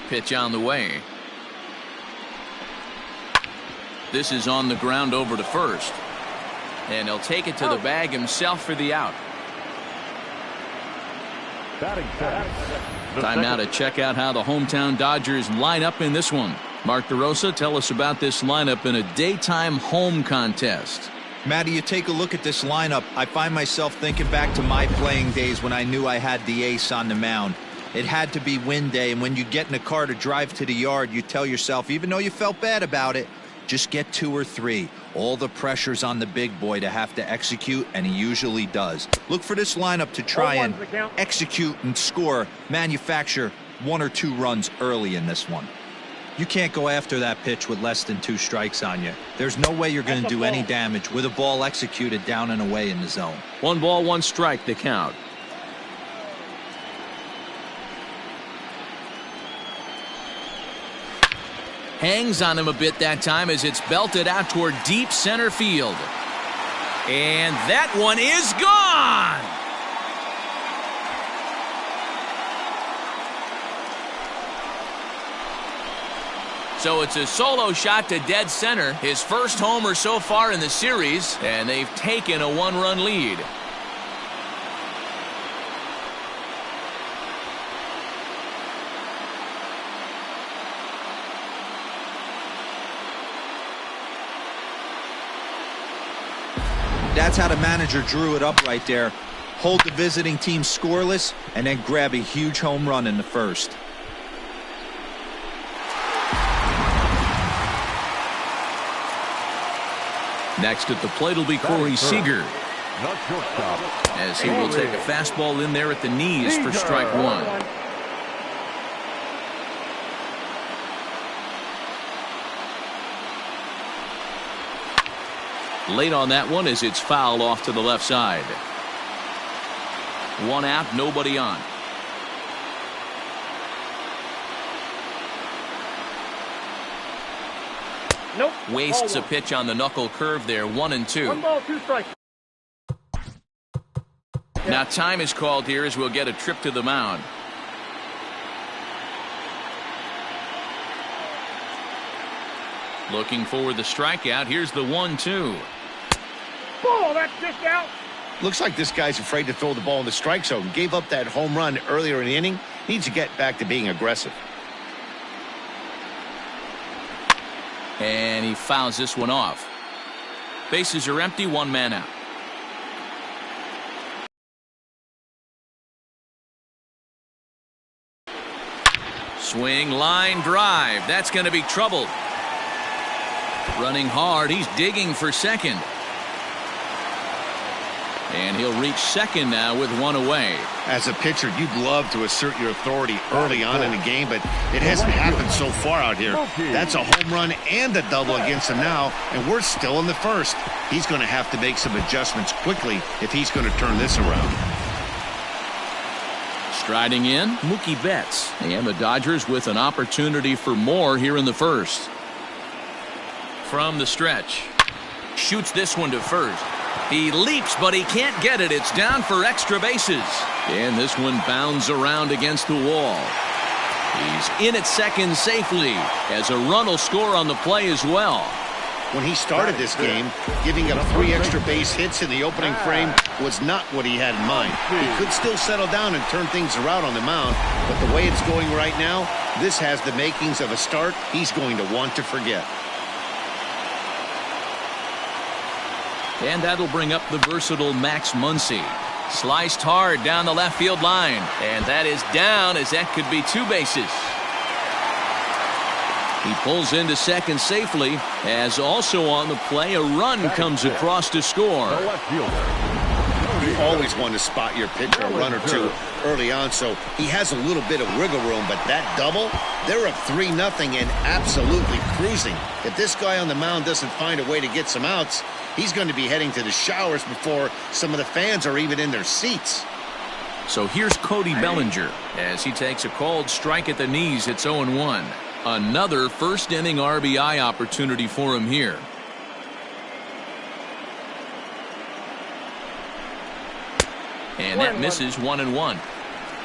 Pitch on the way. This is on the ground over to first. And he'll take it to the bag himself for the out. Time now to check out how the hometown Dodgers line up in this one. Mark DeRosa, tell us about this lineup in a daytime home contest. Matty, you take a look at this lineup. I find myself thinking back to my playing days when I knew I had the ace on the mound. It had to be win day, and when you get in a car to drive to the yard, you tell yourself, even though you felt bad about it, just get 2 or 3. All the pressure's on the big boy to have to execute, and he usually does. Look for this lineup to try and execute and score, manufacture 1 or 2 runs early in this one. You can't go after that pitch with less than 2 strikes on you. There's no way you're going to do any damage with a ball executed down and away in the zone. 1 ball, 1 strike, the count. Hangs on him a bit that time as it's belted out toward deep center field. And that one is gone! So it's a solo shot to dead center. His first homer so far in the series, and they've taken a 1-run lead. That's how the manager drew it up right there. Hold the visiting team scoreless and then grab a huge home run in the first. Next at the plate will be Corey Seager, as he will take a fastball in there at the knees for strike 1. Late on that one as it's fouled off to the left side. 1 out, nobody on. Nope. Wastes a pitch on the knuckle curve there. 1-2. 1 ball, 2 strikes. Now time is called here as we'll get a trip to the mound. Looking for the strikeout. Here's the 1-2. Ball, that's just out. Looks like this guy's afraid to throw the ball in the strike zone. Gave up that home run earlier in the inning. Needs to get back to being aggressive. And he fouls this one off. Bases are empty, 1 man out. Swing, line drive. That's going to be trouble. Running hard, he's digging for second. And he'll reach second now with 1 away. As a pitcher, you'd love to assert your authority early on in the game, but it hasn't happened so far out here. That's a home run and a double against him now, and we're still in the first. He's going to have to make some adjustments quickly if he's going to turn this around. Striding in, Mookie Betts. And the Dodgers with an opportunity for more here in the first. From the stretch. Shoots this one to first. He leaps, but he can't get it. It's down for extra bases. And this one bounds around against the wall. He's in at second safely, as a run will score on the play as well. When he started this game, giving up 3 extra base hits in the opening frame was not what he had in mind. He could still settle down and turn things around on the mound, but the way it's going right now, this has the makings of a start he's going to want to forget. And that'll bring up the versatile Max Muncy. Sliced hard down the left field line. And that is down, as that could be 2 bases. He pulls into second safely, as also on the play a run comes across to score. You always want to spot your pitcher a run or 2 early on, so he has a little bit of wiggle room, but that double, they're up 3-0 and absolutely cruising. If this guy on the mound doesn't find a way to get some outs, he's going to be heading to the showers before some of the fans are even in their seats. So here's Cody Bellinger as he takes a called strike at the knees. It's 0-1. Another first inning RBI opportunity for him here. And that misses 1-1.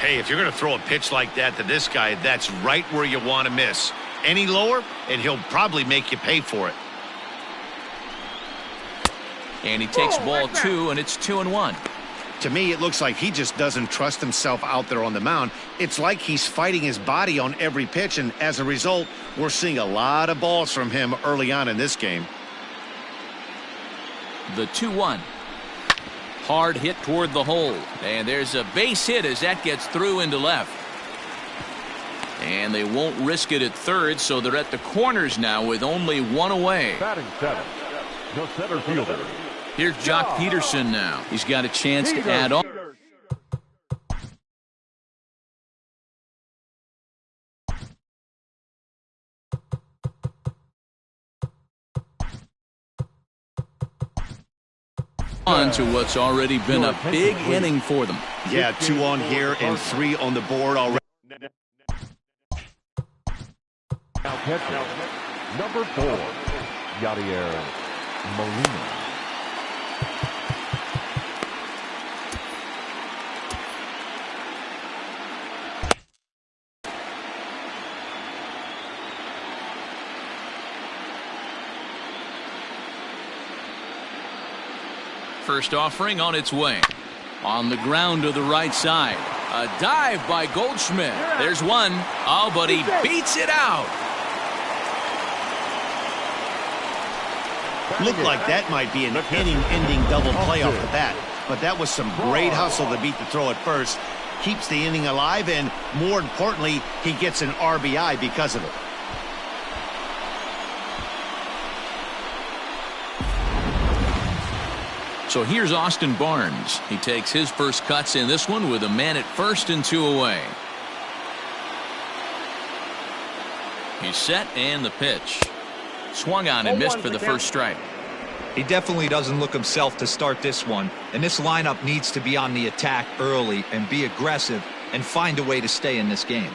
Hey, if you're going to throw a pitch like that to this guy, that's right where you want to miss. Any lower, and he'll probably make you pay for it. And he takes ball 2, and it's 2-1. To me, it looks like he just doesn't trust himself out there on the mound. It's like he's fighting his body on every pitch, and as a result, we're seeing a lot of balls from him early on in this game. The 2-1. Hard hit toward the hole. And there's a base hit as that gets through into left. And they won't risk it at third, so they're at the corners now with only 1 away. Batting 7, the center fielder. Here's Jock Peterson now. He's got a chance to add on. On to what's already been a big inning for them. Yeah, 2 on here and 3 on the board already. Now catcher, number 4, Yadier Molina. First offering on its way. On the ground to the right side. A dive by Goldschmidt. There's one. Oh, but he beats it out. Looked like that might be an inning-ending double play off the bat. But that was some great hustle to beat the throw at first. Keeps the inning alive, and more importantly, he gets an RBI because of it. So here's Austin Barnes. He takes his first cuts in this one with a man at first and 2 away. He's set and the pitch. Swung on and missed for the first strike. He definitely doesn't look himself to start this one, and this lineup needs to be on the attack early and be aggressive and find a way to stay in this game.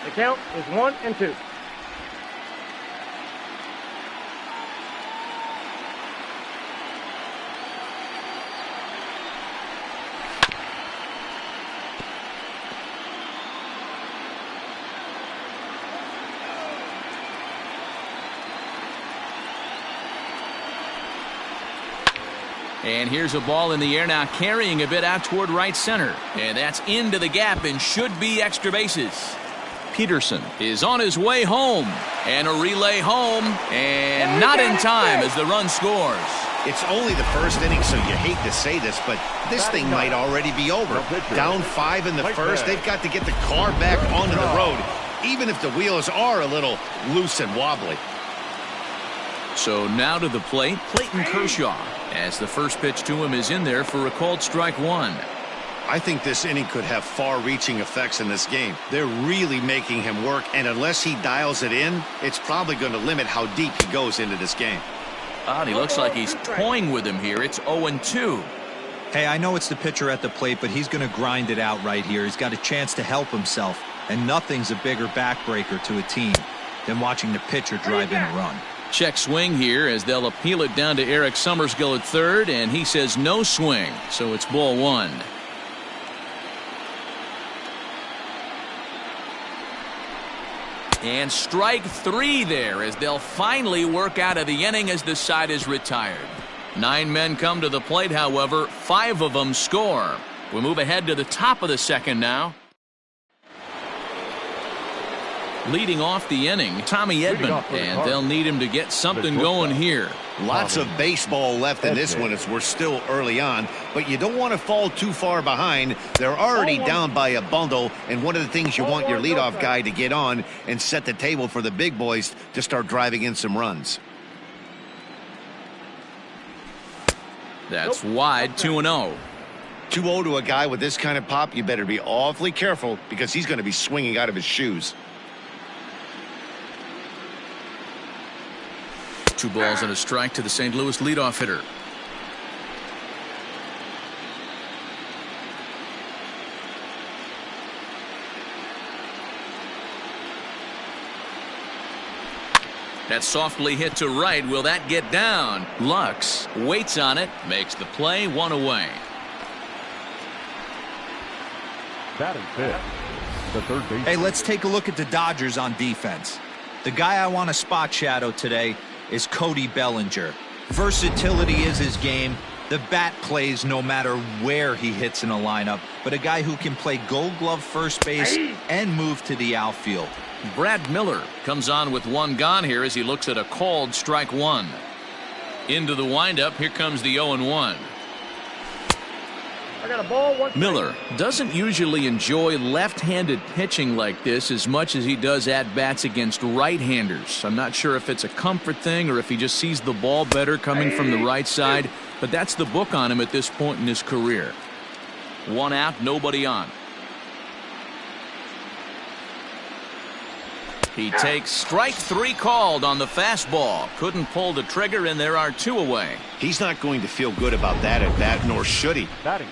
The count is 1-2. And here's a ball in the air now, carrying a bit out toward right center. And that's into the gap and should be extra bases. Peterson is on his way home. And a relay home. And not in time as the run scores. It's only the first inning, so you hate to say this, but this thing might already be over. Down 5 in the first, they've got to get the car back onto the road, even if the wheels are a little loose and wobbly. So now to the plate, Clayton Kershaw, as the first pitch to him is in there for a called strike 1. I think this inning could have far-reaching effects in this game. They're really making him work, and unless he dials it in, it's probably going to limit how deep he goes into this game. And he looks like he's toying with him here. It's 0-2. Hey, I know it's the pitcher at the plate, but he's going to grind it out right here. He's got a chance to help himself, and nothing's a bigger backbreaker to a team than watching the pitcher drive in a run. Check swing here as they'll appeal it down to Eric Summersgill at third, and he says no swing, so it's ball 1. And strike 3 there as they'll finally work out of the inning as the side is retired. 9 men come to the plate, however, 5 of them score. We move ahead to the top of the second now. Leading off the inning, Tommy Edman, and they'll need him to get something going here. Lots of baseball left in this one as we're still early on, but you don't want to fall too far behind. They're already down by a bundle, and one of the things you want your leadoff guy to get on and set the table for the big boys to start driving in some runs. That's wide, 2-0. 2-0 to a guy with this kind of pop, you better be awfully careful because he's going to be swinging out of his shoes. 2 balls and a strike to the St. Louis leadoff hitter. That's softly hit to right. Will that get down? Lux waits on it, makes the play, 1 away. Batting fifth, the third baseman. Hey, let's take a look at the Dodgers on defense. The guy I want to spot shadow today is Cody Bellinger. Versatility is his game. The bat plays no matter where he hits in a lineup, but a guy who can play Gold Glove first base and move to the outfield. Brad Miller comes on with 1 gone here as he looks at a called strike 1. Into the windup, here comes the 0-1. I got a ball, 1 strike. Miller doesn't usually enjoy left-handed pitching like this as much as he does at-bats against right-handers. I'm not sure if it's a comfort thing or if he just sees the ball better coming from the right side, but that's the book on him at this point in his career. 1 out, nobody on. He takes strike 3 called on the fastball. Couldn't pull the trigger, and there are 2 away. He's not going to feel good about that at bat, nor should he.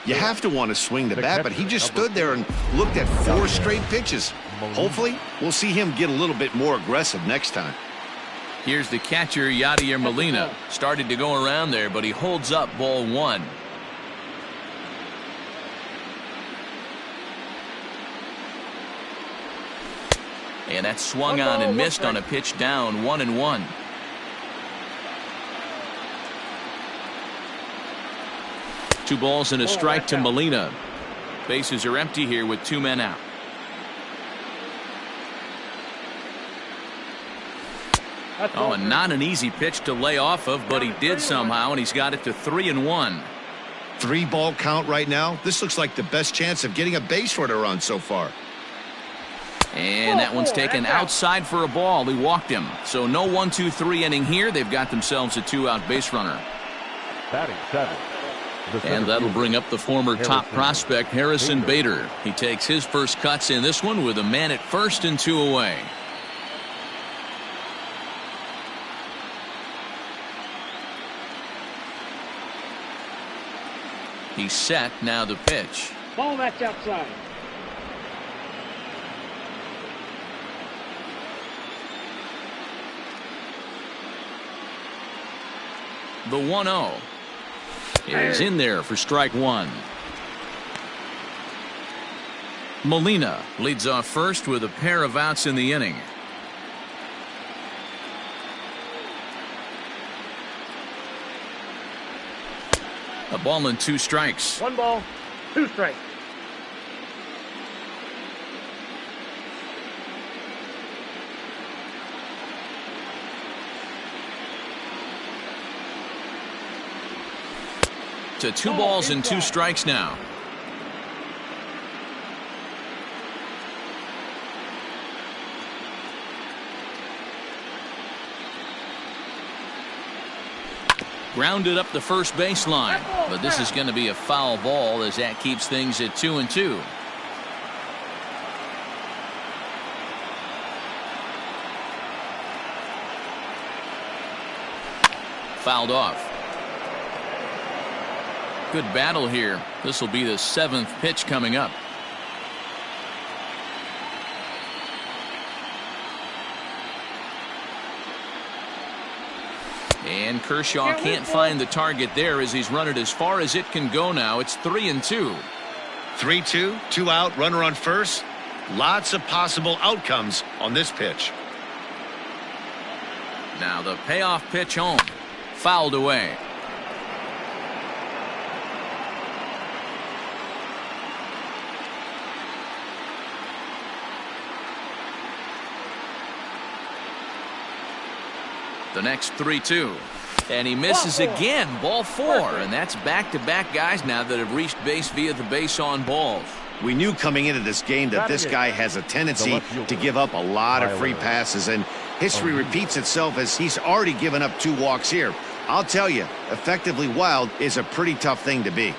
You have to want to swing the bat, but he just stood there and looked at 4 straight pitches. Hopefully, we'll see him get a little bit more aggressive next time. Here's the catcher, Yadier Molina. Started to go around there, but he holds up ball 1. And that swung on and missed on a pitch down, 1-1. Two balls and a strike to Molina. Bases are empty here with 2 men out. Oh, and not an easy pitch to lay off of, but he did somehow, and he's got it to 3-1. 3-ball count right now. This looks like the best chance of getting a base runner run so far. And that one's taken outside for a ball. He walked him. So no 1-2-3 inning here. They've got themselves a 2-out base runner. Batting 7. And that'll bring up the former top prospect, Harrison Bader. He takes his first cuts in this one with a man at first and 2 away. He's set. Now the pitch. Ball, that's outside. The 1-0 is in there for strike 1. Molina leads off first with a pair of outs in the inning. A ball and 2 strikes. 1 ball, 2 strikes. To 2 balls and 2 strikes now. Grounded up the first baseline, but this is going to be a foul ball as that keeps things at 2-2. Fouled off. Good battle here. This will be the 7th pitch coming up. And Kershaw can't find the target there as he's run it as far as it can go now. It's 3-2. 3-2, 2 out, runner on first. Lots of possible outcomes on this pitch. Now the payoff pitch home. Fouled away. The next 3-2. And he misses again. Ball 4. And that's back-to-back guys now that have reached base via the base on balls. We knew coming into this game that this guy has a tendency to give up a lot of free passes, and history repeats itself as he's already given up 2 walks here. I'll tell you, effectively wild is a pretty tough thing to be.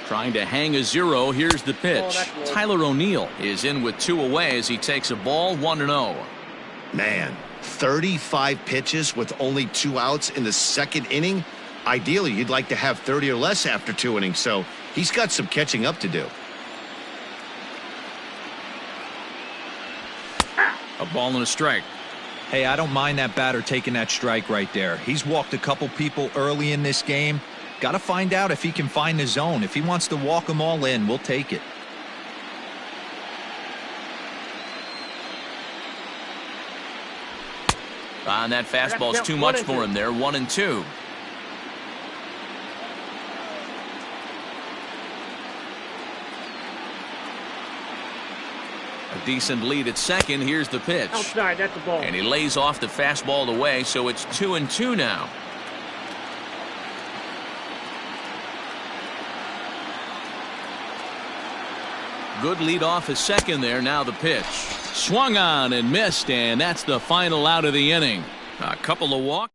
Trying to hang a 0. Here's the pitch. Tyler O'Neill is in with 2 away as he takes a ball 1-0. Man, 35 pitches with only 2 outs in the second inning. Ideally, you'd like to have 30 or less after 2 innings, so he's got some catching up to do. A ball and a strike. Hey, I don't mind that batter taking that strike right there. He's walked a couple people early in this game. Got to find out if he can find the zone. If he wants to walk them all in, we'll take it. And that fastball's too much for him there. 1-2. A decent lead at second. Here's the pitch. Outside, that's the ball. And he lays off the fastball away, so it's 2-2 now. Good lead off at second there. Now the pitch. Swung on and missed, and that's the final out of the inning. A couple of walks.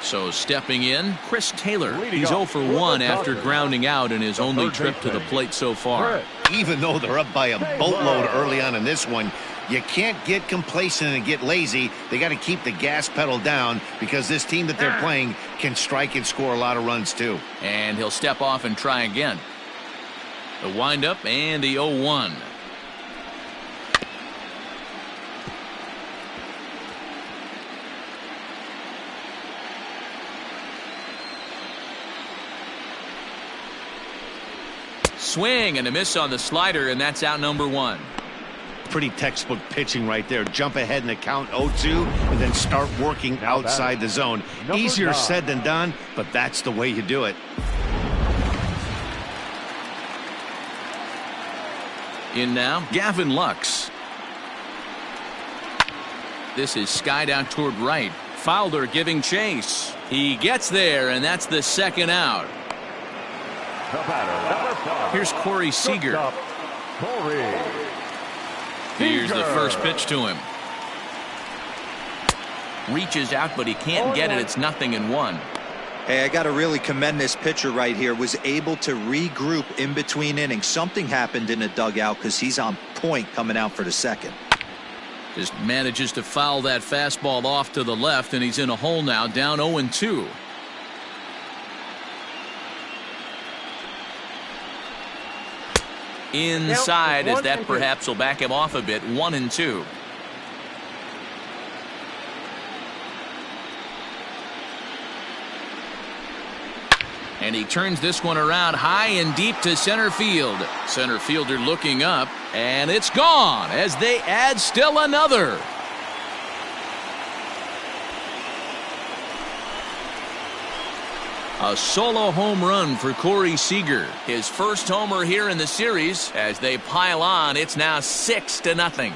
So stepping in, Chris Taylor. He's 0 for 1 after grounding out in his only trip to the plate so far. Even though they're up by a boatload early on in this one, you can't get complacent and get lazy. They got to keep the gas pedal down because this team that they're playing can strike and score a lot of runs too. And he'll step off and try again. The windup and the 0-1. Swing and a miss on the slider, and that's out number 1. Pretty textbook pitching right there. Jump ahead in the count 0-2 and then start working outside the zone. Easier said than done, but that's the way you do it. In now, Gavin Lux. This is skied out toward right. Fowler giving chase. He gets there, and that's the second out. Here's Corey Seager. Here's the first pitch to him. Reaches out, but he can't get it. It's 0-1. Hey, I got to really commend this pitcher right here. Was able to regroup in between innings. Something happened in the dugout because he's on point coming out for the second. Just manages to foul that fastball off to the left, and he's in a hole now, down 0-2. Inside, as that perhaps will back him off a bit. 1-2. And he turns this one around high and deep to center field. Center fielder looking up, and it's gone as they add still another. A solo home run for Corey Seager. His first homer here in the series. As they pile on, it's now 6-0.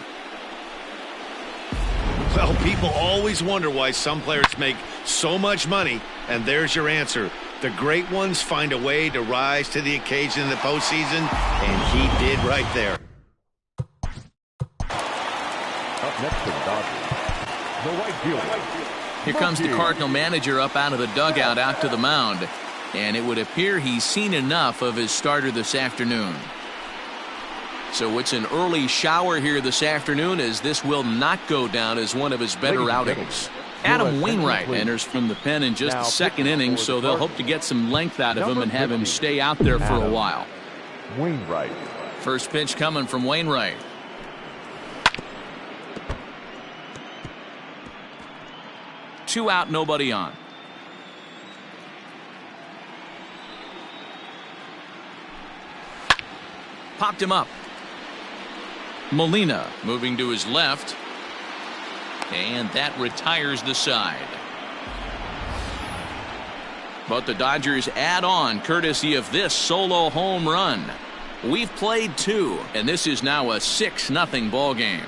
Well, people always wonder why some players make so much money, and there's your answer. The great ones find a way to rise to the occasion in the postseason, and he did right there. Up next to the Dodgers, the right fielder. Here comes the Cardinal manager up out of the dugout out to the mound. And it would appear he's seen enough of his starter this afternoon. So it's an early shower here this afternoon, as this will not go down as one of his better outings. Adam Wainwright enters from the pen in just the second inning, so they'll hope to get some length out of him and have him stay out there for a while. Wainwright. First pitch coming from Wainwright. Two out, nobody on. Popped him up. Molina moving to his left. And that retires the side. But the Dodgers add on courtesy of this solo home run. We've played 2, and this is now a 6-0 ball game.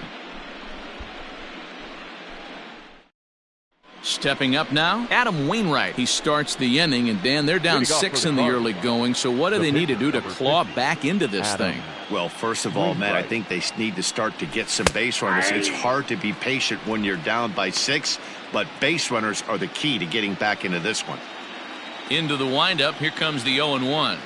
Stepping up now, Adam Wainwright. He starts the inning, and Dan, they're down 6 in the early going, so what do they need to do to claw back into this thing? Well, first of all, Matt, I think they need to start to get some base runners. It's hard to be patient when you're down by 6, but base runners are the key to getting back into this one. Into the windup. Here comes the 0-1.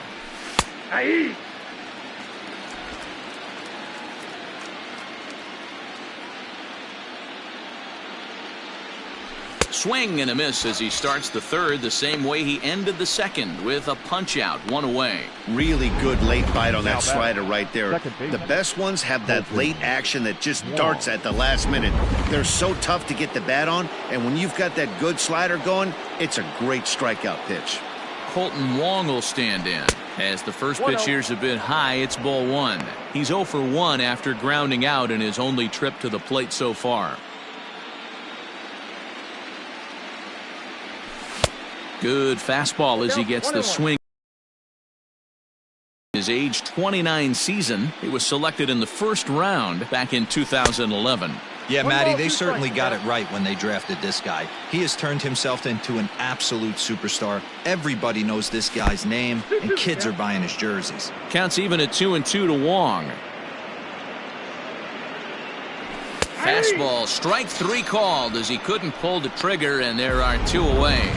Swing and a miss as he starts the third the same way he ended the second, with a punch out, 1 away. Really good late bite on that slider right there. The best ones have that late action that just darts at the last minute. They're so tough to get the bat on, and when you've got that good slider going, it's a great strikeout pitch. Colton Wong will stand in. As the first pitch here's a bit high, it's ball 1. He's 0 for 1 after grounding out in his only trip to the plate so far. Good fastball as he gets the swing. His age 29 season. He was selected in the first round back in 2011. Yeah, Matty, they certainly got it right when they drafted this guy. He has turned himself into an absolute superstar. Everybody knows this guy's name, and kids are buying his jerseys. Counts even at 2-2 to Wong. Fastball, strike 3 called as he couldn't pull the trigger, and there are 2 away.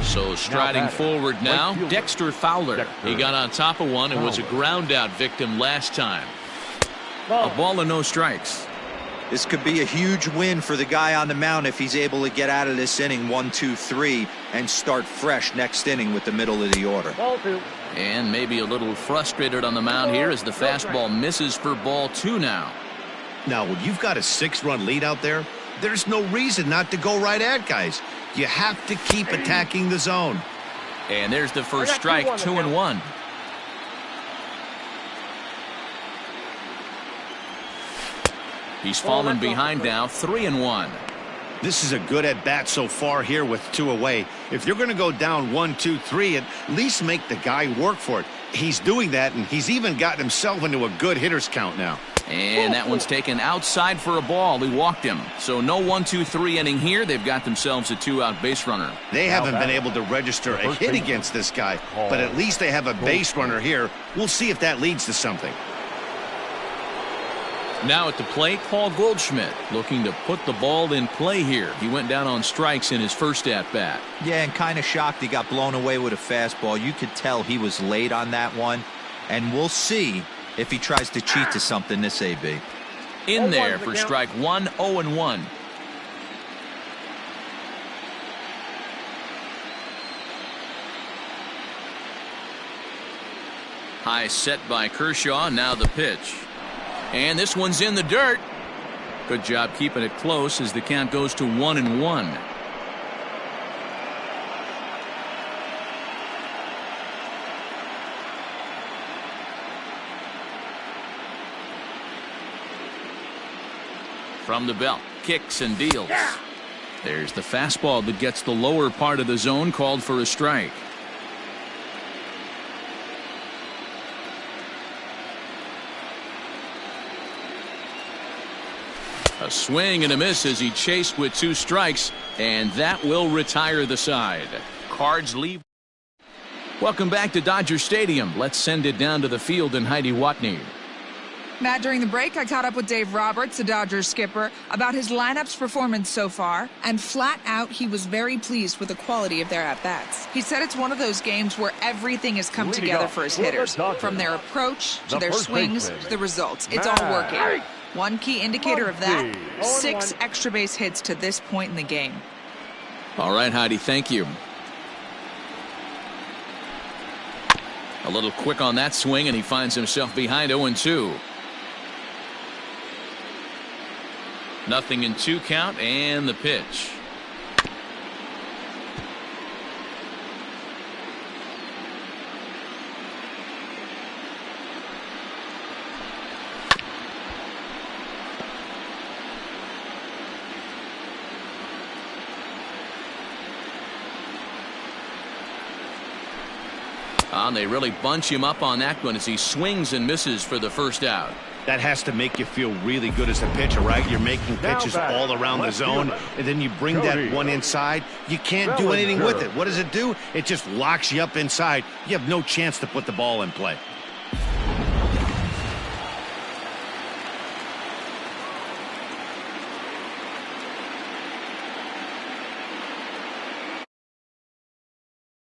So striding forward now, Dexter Fowler. He got on top of one and was a ground out victim last time. A ball and no strikes. This could be a huge win for the guy on the mound if he's able to get out of this inning 1, 2, 3 and start fresh next inning with the middle of the order. And maybe a little frustrated on the mound here as the fastball misses for ball 2 now. Now, when you've got a 6-run lead out there, there's no reason not to go right at guys. You have to keep attacking the zone. And there's the first strike, 2-1. He's fallen behind now, 3-1. This is a good at-bat so far here with 2 away. If you're going to go down 1, 2, 3, at least make the guy work for it. He's doing that, and he's even gotten himself into a good hitter's count now. And that one's taken outside for a ball. He walked him. So no 1, 2, 3 inning here. They've got themselves a 2-out base runner. They haven't been able to register a hit against this guy, but at least they have a base runner here. We'll see if that leads to something. Now at the plate, Paul Goldschmidt looking to put the ball in play here. He went down on strikes in his first at-bat. Yeah, and kind of shocked he got blown away with a fastball. You could tell he was late on that one, and we'll see if he tries to cheat to something this AB. In there for strike 1, 0-1. High set by Kershaw. Now the pitch. And this one's in the dirt. Good job keeping it close as the count goes to 1-1. From the belt, kicks and deals. There's the fastball that gets the lower part of the zone, called for a strike. A swing and a miss as he chased with 2 strikes, and that will retire the side. Cards leave. Welcome back to Dodger Stadium. Let's send it down to the field and Heidi Watney. Matt, during the break, I caught up with Dave Roberts, the Dodgers skipper, about his lineup's performance so far, and flat out, he was very pleased with the quality of their at-bats. He said it's one of those games where everything has come together for his hitters, from their approach to their swings to the results. It's all working. One key indicator of that, 6 extra base hits to this point in the game. All right, Heidi, thank you. A little quick on that swing, and he finds himself behind 0-2. Nothing in 2 count, and the pitch. And they really bunch him up on that one as he swings and misses for the first out. That has to make you feel really good as a pitcher, right? You're making pitches all around the zone, and then you bring that one inside. You can't do anything with it. What does it do? It just locks you up inside. You have no chance to put the ball in play.